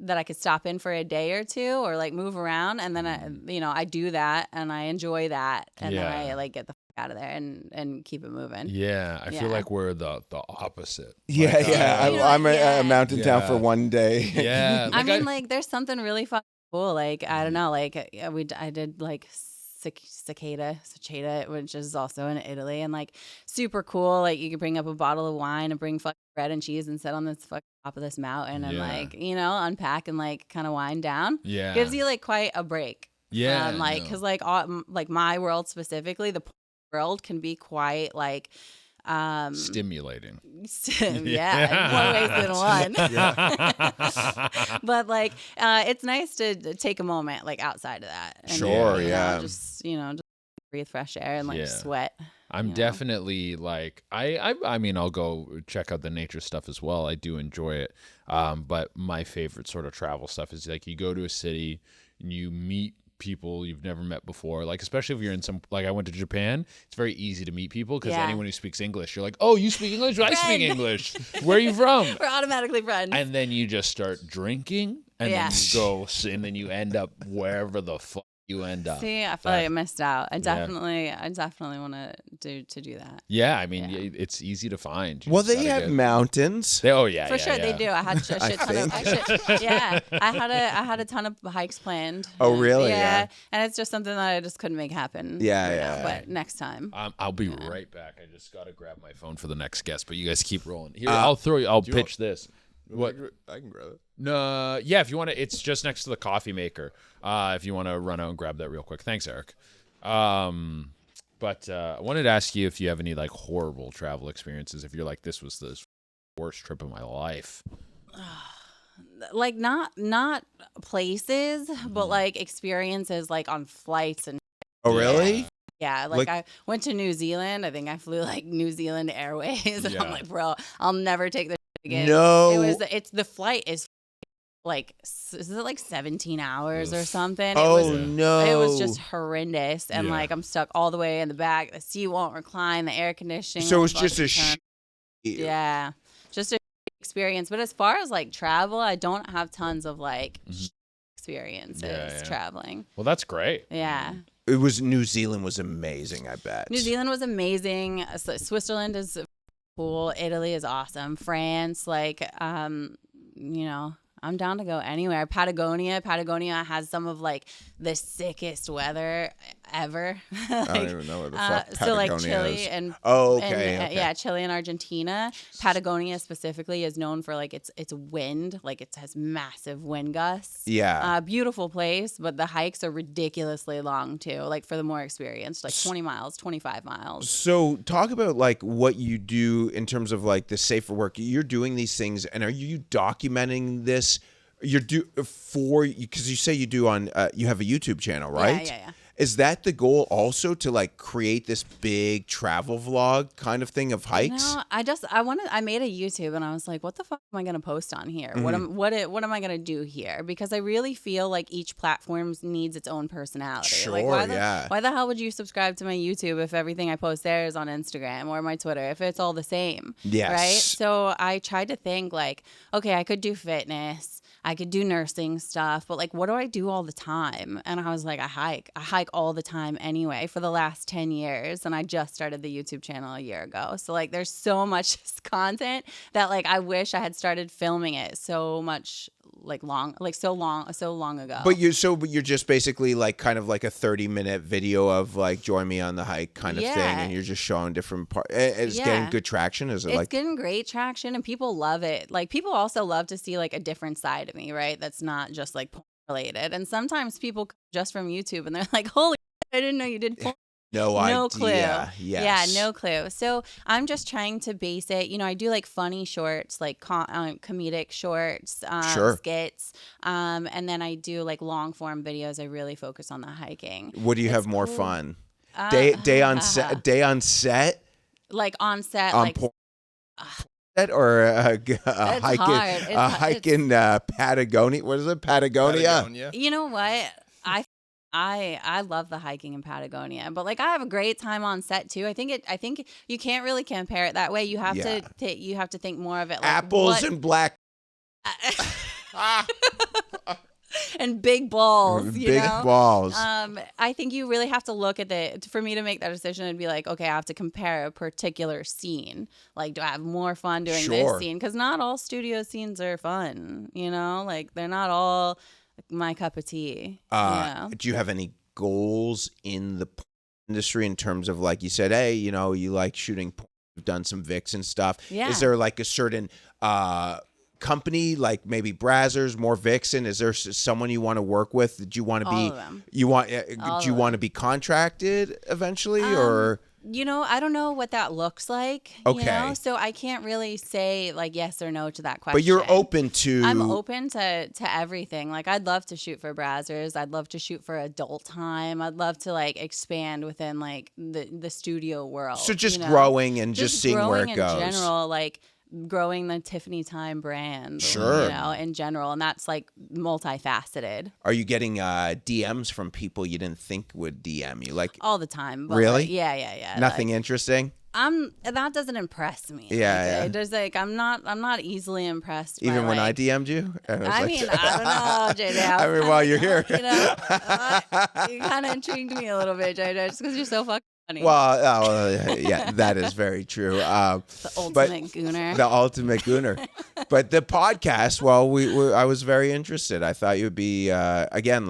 that I could stop in for a day or two or like move around, and then I do that and I enjoy that, and then I like get the fuck out of there and keep it moving. Yeah. I feel like we're the opposite. Yeah, Like, yeah. I'm a mountain town Yeah. for one day. Yeah. I mean, like there's something really fucking cool. Like I don't know, like I did like cicada, which is also in Italy, and like super cool. Like you could bring up a bottle of wine and bring fucking bread and cheese and sit on this fucking top of this mountain and like unpack and like kind of wind down. Yeah. Gives you like quite a break. Yeah. Because like my world specifically, the world can be quite like stimulating. yeah, in more ways than one. But like it's nice to take a moment like outside of that. And, Sure, yeah. Just breathe fresh air and like sweat. I'm definitely like I mean I'll go check out the nature stuff as well. I do enjoy it. But my favorite sort of travel stuff is like you go to a city and you meet people you've never met before, like especially if you're in some, like I went to Japan, it's very easy to meet people because anyone who speaks English, you're like, oh, you speak English? I speak English. Where are you from? We're automatically friends. And then you just start drinking and then you go and then you end up wherever the fuck you end up. See, I feel like I missed out. I definitely want to do that. Yeah, I mean, it's easy to find. You Well, just they gotta have get- mountains. Oh yeah, For sure, they do. I had a shit ton of. I had a ton of hikes planned. Oh, really? Yeah, and it's just something that I just couldn't make happen. Yeah, right yeah. now, but next time. I'll be right back. I just gotta grab my phone for the next guest, but you guys keep rolling. Here, I'll pitch this. What? I can grab it. No, yeah. If you want to, it's just next to the coffee maker. If you want to run out and grab that real quick. Thanks, Eric. But I wanted to ask you if you have any like horrible travel experiences. If you're like, this was the worst trip of my life. Like not places, but like experiences like on flights and. Oh, really? Yeah, like I went to New Zealand. I think I flew like New Zealand Airways, and I'm like, bro, I'll never take this again. No. The flight is like, is it like 17 hours or something? Oh, no. It was just horrendous. And like, I'm stuck all the way in the back. The seat won't recline, the air conditioning. So it's just a yeah, just a experience. But as far as like travel, I don't have tons of like experiences traveling. Well, that's great. Yeah. It was New Zealand was amazing, I bet. New Zealand was amazing. Switzerland is cool. Italy is awesome. France, like, you know, I'm down to go anywhere. Patagonia has some of like the sickest weather ever. Like, I don't even know where the fuck Patagonia so like Chile is. and okay. Chile and Argentina. Patagonia specifically is known for like its wind, like it has massive wind gusts. Yeah. Beautiful place, but the hikes are ridiculously long too. Like for the more experienced, like 20 miles, 25 miles. So talk about like what you do in terms of like the safer work. You're doing these things, and are you documenting this? Because you say you do on you have a YouTube channel, right? Yeah. Is that the goal also, to like create this big travel vlog kind of thing of hikes? No, I made a YouTube and I was like, what the fuck am I gonna post on here? What am I gonna do here? Because I really feel like each platform needs its own personality. Sure, like yeah. Why the hell would you subscribe to my YouTube if everything I post there is on Instagram or my Twitter, if it's all the same? Yes. Right? So I tried to think like, okay, I could do fitness, I could do nursing stuff, but like, what do I do all the time? And I was like, I hike all the time anyway for the last 10 years. And I just started the YouTube channel a year ago. So like, there's so much content that like, I wish I had started filming it so long ago. But you're just basically like kind of like a 30-minute video of like join me on the hike kind of thing, and you're just showing different parts. It's getting good traction. It's getting great traction, and people love it. Like people also love to see like a different side of me, right? That's not just like porn related. And sometimes people come just from YouTube and they're like, holy shit, I didn't know you did porn. No idea. Clue. Yes. Yeah, no clue. So I'm just trying to base it. You know, I do like funny shorts, like comedic shorts, skits, and then I do like long form videos. I really focus on the hiking. What do you have more fun? Day on set. Like on set, on like. Set or a hike in Patagonia. What is it? Patagonia. You know what? I love the hiking in Patagonia, but like I have a great time on set too. I think you can't really compare it that way. You have to think more of it like apples and black and big balls. Big balls. I think you really have to look at for me to make that decision and be like, okay, I have to compare a particular scene. Like, do I have more fun doing this scene? Because not all studio scenes are fun. You know, like they're not all my cup of tea. Do you have any goals in the industry in terms of, like you said, hey, you know, you like shooting porn, you've done some Vix and stuff. Yeah. Is there like a certain company, like maybe Brazzers, more Vixen? Is there someone you want to work with? Do you want to be? All of them. Do you want to be contracted eventually, or? You know, I don't know what that looks like. Okay. You know? So I can't really say like yes or no to that question. But you're open to. I'm open to everything. Like I'd love to shoot for Brazzers. I'd love to shoot for Adult Time. I'd love to like expand within like the studio world. So just growing and just seeing where it goes. In general, like growing the Tiffani Time brand. Sure. You know, in general, and that's like multifaceted. Are you getting DMs from people you didn't think would DM you? Like all the time. But really? Like, yeah. Nothing interesting? that doesn't impress me. Yeah, yeah. There's like I'm not easily impressed. Even by, when I like, DM'd you? And I was I like, mean, I don't know, JJ. I mean, while you're here. You know, you kind of intrigued me a little bit, JJ, just because you're so fucking funny. Well, yeah, that is very true. The ultimate gooner. The ultimate gooner. But the podcast, well, I was very interested. I thought you'd be again,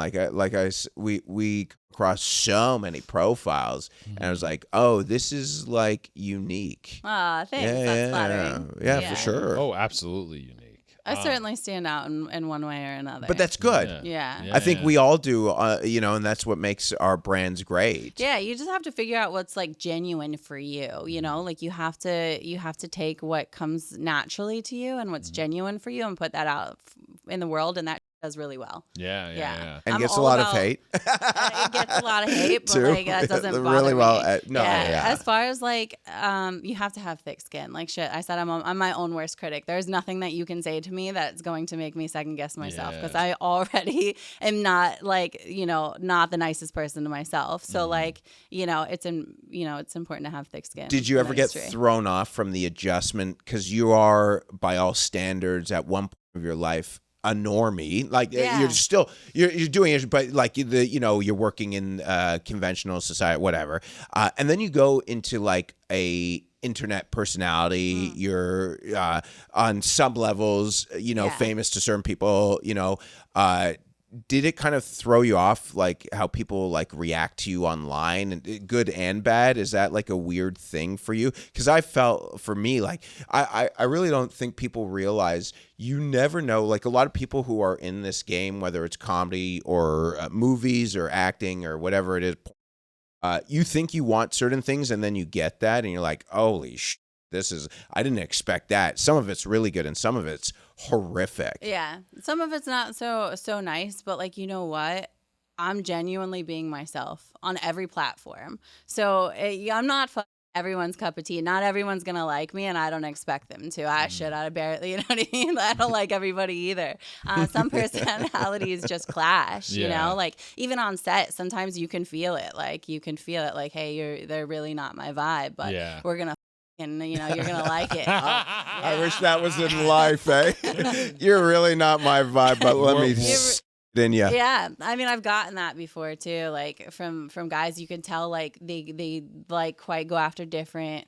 we across so many profiles, and I was like, oh, this is like unique. Ah, thanks. That's flattering. Yeah, for sure. Oh, absolutely unique. I certainly stand out in one way or another. But that's good. Yeah. I think we all do, and that's what makes our brands great. Yeah, you just have to figure out what's like genuine for you, you know? Like you have to take what comes naturally to you and what's genuine for you and put that out in the world, and that does really well. Yeah. And gets a lot of hate. It gets a lot of hate, but like that doesn't bother really well. me. As far as like, you have to have thick skin. Like shit, I said I'm my own worst critic. There's nothing that you can say to me that's going to make me second guess myself because I already am not like, not the nicest person to myself. So like, it's important to have thick skin. Did you ever get thrown off from the adjustment? Because you are, by all standards, at one point of your life, a normie. Like you're still you're doing it, but like you're working in conventional society, whatever, and then you go into like a internet personality. You're on some levels, famous to certain people. Did it kind of throw you off, like how people like react to you online, good and bad? Is that like a weird thing for you? Because I felt, for me, like I really don't think people realize you never know. Like a lot of people who are in this game, whether it's comedy or movies or acting or whatever it is, you think you want certain things and then you get that and you're like, holy shit. I didn't expect that. Some of it's really good and some of it's horrific. Yeah. Some of it's not so nice, but like, you know what? I'm genuinely being myself on every platform. So I'm not everyone's cup of tea. Not everyone's going to like me and I don't expect them to. I barely, you know what I mean? I don't like everybody either. Some personalities just clash, you know? Like even on set, sometimes you can feel it. Like hey, they're really not my vibe, but we're going to and you're gonna like it. I wish that was in life, eh? You're really not my vibe, but let me in you. Yeah, I mean, I've gotten that before too. Like from guys, you can tell like they like quite go after different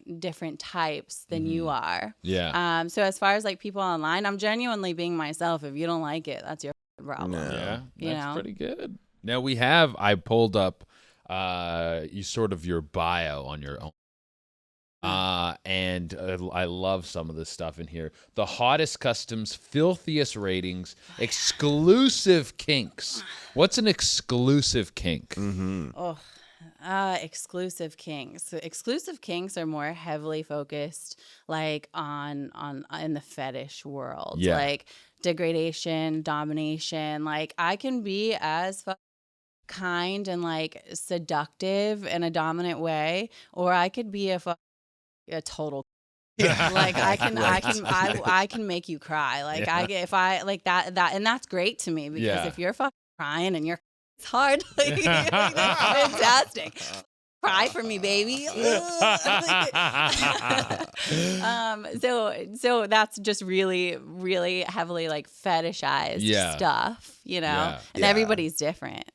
types than you are. Yeah. So as far as like people online, I'm genuinely being myself. If you don't like it, that's your problem. No. Yeah, that's pretty good. Now I pulled up your bio on your own. And I love some of this stuff in here. The hottest customs, filthiest ratings, exclusive kinks. What's an exclusive kink? Mm-hmm. Exclusive kinks. So exclusive kinks are more heavily focused, like on in the fetish world, like degradation, domination. Like I can be as kind and like seductive in a dominant way, or I could be a total like I can make you cry. Like if I like that and that's great to me because if you're fucking crying and it's hard, like, that's fantastic. Cry for me, baby. So that's just really, really heavily like fetishized stuff, and everybody's different.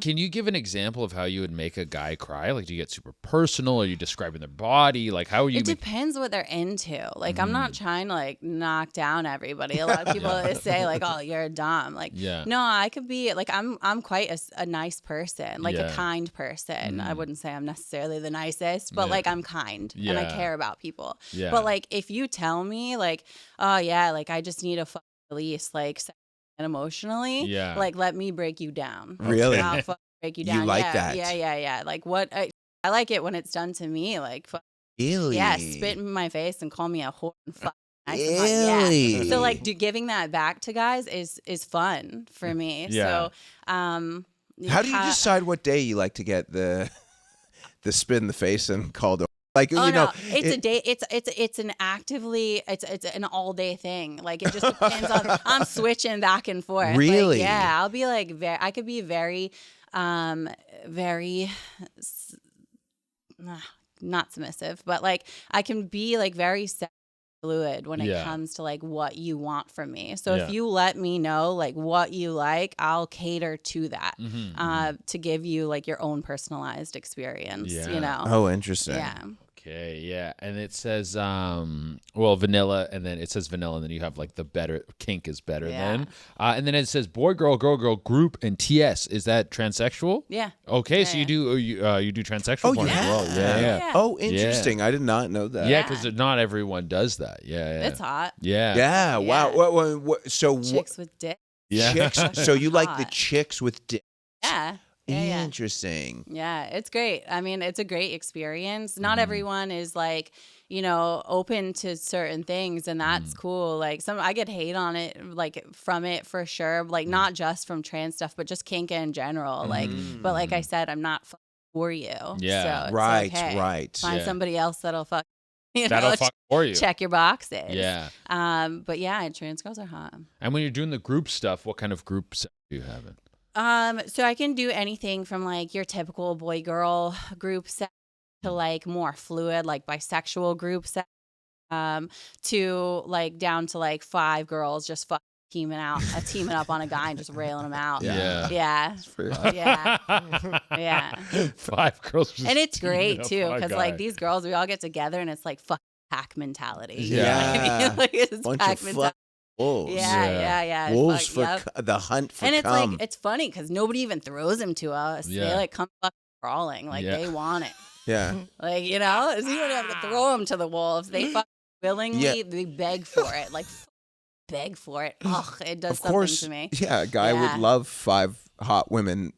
Can you give an example of how you would make a guy cry? Like, do you get super personal? Are you describing their body? Like, how are you? It depends what they're into. Like, I'm not trying to like knock down everybody. A lot of people say like, "Oh, you're a dom." Like, no, I could be like, I'm quite a nice person, like a kind person. I wouldn't say I'm necessarily the nicest, but like I'm kind and I care about people. But like, if you tell me like, oh yeah, like I just need a release, like and emotionally, like let me break you down. Really? I'll break you down. You like that? Yeah. Like what? I like it when it's done to me. Like really? Yeah, spit in my face and call me a whore and fuck. Really? Yeah. So like, giving that back to guys is fun for me. Yeah. So how do you decide what day you like to get the spit in the face and called? Like, no, it's a day. It's an actively, it's an all day thing. Like it just depends on. I'm switching back and forth. Really? Like, yeah, I'll be like I could be very, very. not submissive, but like I can be like very fluid when it Yeah. comes to like what you want from me. So Yeah. if you let me know like what you like, I'll cater to that to give you like your own personalized experience, Yeah. you know? Oh, interesting. Yeah. Okay, yeah, and it says well, vanilla, and then it says vanilla, and then you have like the better kink is better Yeah. than, and then it says boy, girl, group, and TS. Is that transsexual? Yeah. Okay, Yeah, so yeah. you do transsexual Oh, porn you as well. have? Yeah. Oh, interesting. I did not know that. Yeah, because not everyone does that. Yeah, It's hot. Yeah. Yeah. Wow. Yeah. So Chicks with dick. Yeah. chicks. So you like the Hot. chicks with dick? Yeah. Yeah. Interesting. Yeah, it's great. I mean, it's a great experience. Not everyone is like, you know, open to certain things, and that's cool. Like I get hate on it, like from it for sure. Like not just from trans stuff, but just kink in general. Like, but like I said, I'm not for you. Yeah. So it's Right. okay. Right. Find Yeah. somebody else that'll fuck. You That'll know, fuck for you. check your boxes. Yeah. But yeah, trans girls are hot. And when you're doing the group stuff, what kind of groups do you have? So I can do anything from like your typical boy girl group set to like more fluid, like bisexual group set, to like down to like 5 girls just teaming up on a guy and just railing him out. Yeah. Yeah. Yeah. 5 girls. Just And it's teaming great up too, on a because guy. like these girls, we all get together and it's like pack mentality. You know Yeah. what I mean? Like it's Bunch pack of mentality. wolves. Yeah. Wolves Fuck, for yep. the hunt for And it's cum. like, it's funny because nobody even throws him to us. Yeah. They like come crawling. Like Yeah. they want it. yeah. Like, you know, so you don't have to throw them to the wolves. They willingly, Yeah. they beg for it. Like, beg for it. Ugh, it does Of something course. to me. Yeah. A guy Yeah. would love 5 hot women.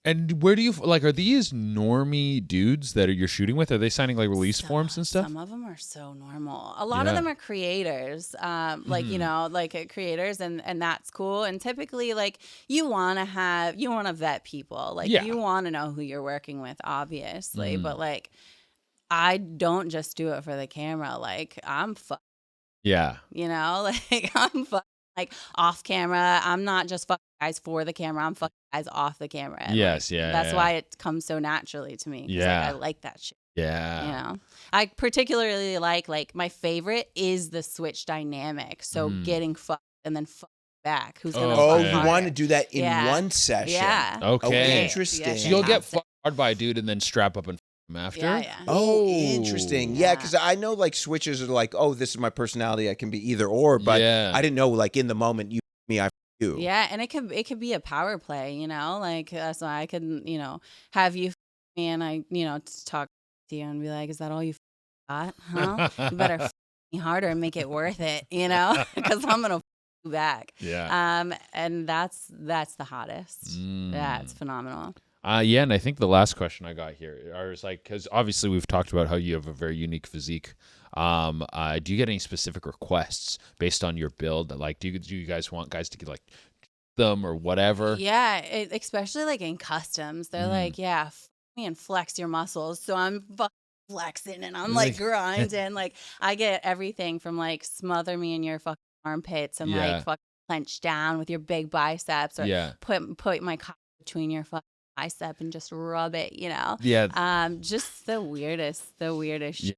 And where do you like? Are these normie dudes that you're shooting with? Are they signing like release forms and stuff? Some of them are so normal. A lot Yeah. of them are creators, like, you know, like creators, and that's cool. And typically, like, you want to vet people. Like, Yeah. you want to know who you're working with, obviously. But, like, I don't just do it for the camera. Like, I'm Yeah. you know, like, I'm like off camera. I'm not just fucking guys for the camera. I'm fucking guys off the camera. And, Yes, like, yeah, That's yeah. why it comes so naturally to me. 'Cause, Yeah. like, I like that shit. Yeah. You know, I particularly like my favorite is the switch dynamic. So getting fucked and then fucked back. Who's gonna? Oh, fuck you harder? want to do that in Yeah. one session? Yeah. Okay. Interesting. Yeah, So you'll get fantastic. fucked hard by a dude and then strap up and f him after. Yeah. Oh, interesting. Yeah, Yeah. because I know like switches are like, oh, this is my personality. I can be either or, but Yeah. I didn't know like in the moment you me, I you. Yeah, and it could be a power play, you know, like so I could, you know, have you me and I, you know, talk to you and be like, is that all you got? Huh? You better me harder and make it worth it, you know, because I'm gonna you back. Yeah. And that's the hottest. Yeah, it's phenomenal. Yeah, and I think the last question I got here is like, because obviously we've talked about how you have a very unique physique. Do you get any specific requests based on your build? Like, do you guys want guys to get like them or whatever? Yeah, especially like in customs, they're like, yeah, me and flex your muscles. So I'm flexing and I'm like grinding. Like I get everything from like smother me in your fucking armpits and Yeah. like fucking clench down with your big biceps, or Yeah. put my cock between your fucking bicep and just rub it, you know. Yeah. Just the weirdest shit.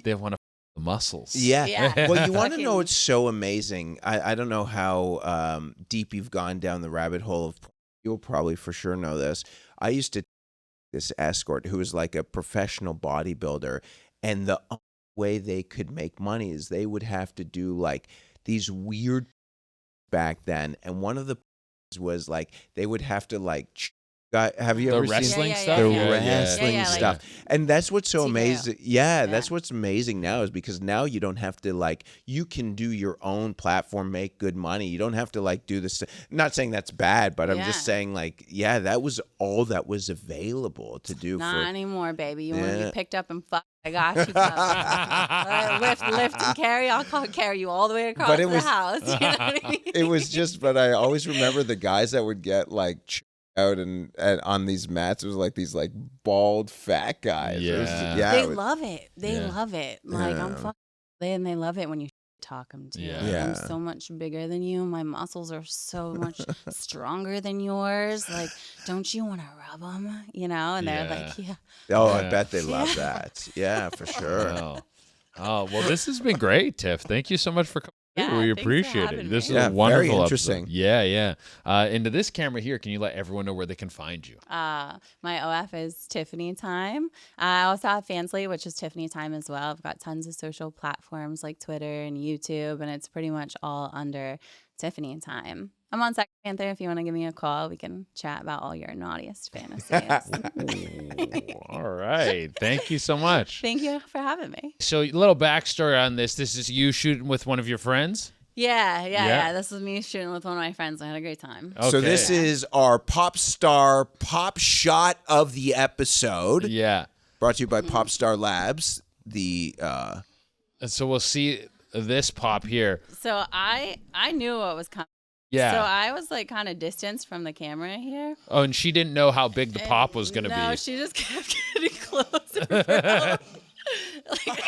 They want to the muscles. Yeah. Yeah. Well, you want to Fucking- know it's so amazing. I don't know how deep you've gone down the rabbit hole of. You'll probably for sure know this. I used to this escort who was like a professional bodybuilder, and the only way they could make money is they would have to do like these weird back then, and one of the was like they would have to like. Have you The ever seen wrestling Yeah, stuff? the yeah. wrestling Yeah, like- stuff? And that's what's so TKO. amazing. Yeah, Yeah. that's what's amazing now is because now you don't have to like you can do your own platform, make good money. You don't have to like do this. Not saying that's bad, but I'm just Yeah. saying like yeah, that was all that was available to do Not for. anymore, baby. You want to Yeah. be picked up and fucked? I got you. Lift and carry. I'll carry you all the way across But it the was- house. You know what I mean? It was just, but I always remember the guys that would get like out and on these mats. It was like these like bald fat guys. It was Yeah. yeah. They it was- love it. They Yeah. love it. Like I'm Yeah. fucking. They love it when you talk them to. Yeah. Yeah. I'm so much bigger than you. My muscles are so much stronger than yours. Like, don't you want to rub them? You know? And they're like, yeah. Oh, I Yeah. bet they love that. Yeah, for sure. Oh, well, this has been great, Tiff. Thank you so much for coming. Yeah, We thanks for appreciate it. having This me. is Yeah, a very wonderful interesting. episode. Yeah. Into this camera here, can you let everyone know where they can find you? My OF is Tiffani Time. I also have Fansly, which is Tiffani Time as well. I've got tons of social platforms like Twitter and YouTube, and it's pretty much all under Tiffani Time. I'm on Sex Panther. If you want to give me a call, we can chat about all your naughtiest fantasies. All right. Thank you so much. Thank you for having me. So, a little backstory on this. This is you shooting with one of your friends? Yeah. This was me shooting with one of my friends. I had a great time. Okay. So this is our pop star pop shot of the episode. Yeah. Brought to you by Pop Star Labs. The And so we'll see this pop here. So I knew what was coming. Yeah. So I was like kind of distanced from the camera here. Oh, and she didn't know how big the pop was going to No, be. she just kept getting closer. Bro. Like,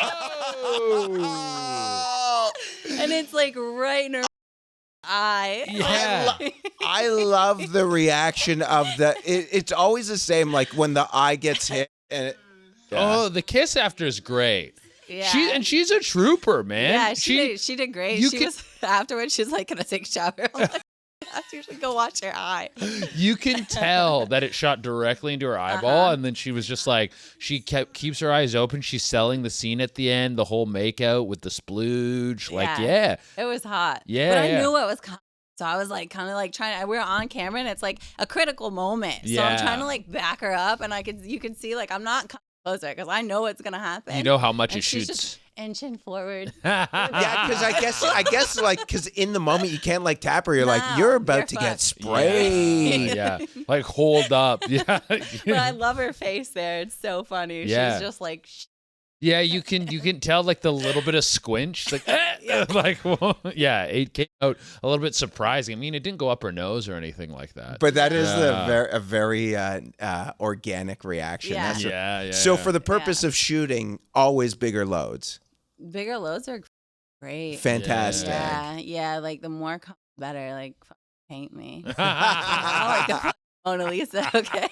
and it's like right in her eye. Yeah. I love the reaction of the. It's always the same. Like when the eye gets hit. And Oh, the kiss after is great. Yeah. She's a trooper, man. Yeah, she did great. you She can- was afterwards. She's like, "Can I take a shower?" I'm like, I usually go watch her eye. You can tell that it shot directly into her eyeball, and then she was just like, she keeps her eyes open. She's selling the scene at the end, the whole makeout with the splooge. Like, yeah. It was hot. Yeah, but I yeah. knew what was coming. So I was like, kind of like trying. We were on camera, and it's like a critical moment. So Yeah. I'm trying to like back her up, and you could see like I'm not coming closer because I know what's gonna happen. You know how much and it she's shoots. just inching forward. yeah, because I guess like because in the moment you can't like tap her. You're like No, you're about you're to get fucked. sprayed. Yeah. Like, hold up. Yeah. But I love her face there. It's so funny. Yeah. She's just like. Yeah, you can tell like the little bit of squinch, like like well, yeah, it came out a little bit surprising. I mean, it didn't go up her nose or anything like that. But that is Yeah. a very organic reaction. Yeah. That's yeah. so for the purpose of shooting, always bigger loads. Bigger loads are great. Fantastic. Yeah. Like the more better. Like paint me. I like the Mona Lisa. Okay.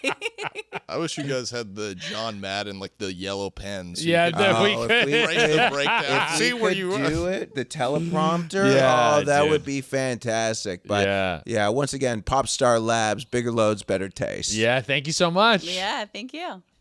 I wish you guys had the John Madden, like the yellow pen. So Yeah, you could that we Oh, could- if we write the could- breakdown. If See we where could you do are. it, the teleprompter. Yeah, oh, that dude. would be fantastic. But Yeah. once again, Pop Star Labs, bigger loads, better taste. Yeah, thank you so much. Yeah. Thank you.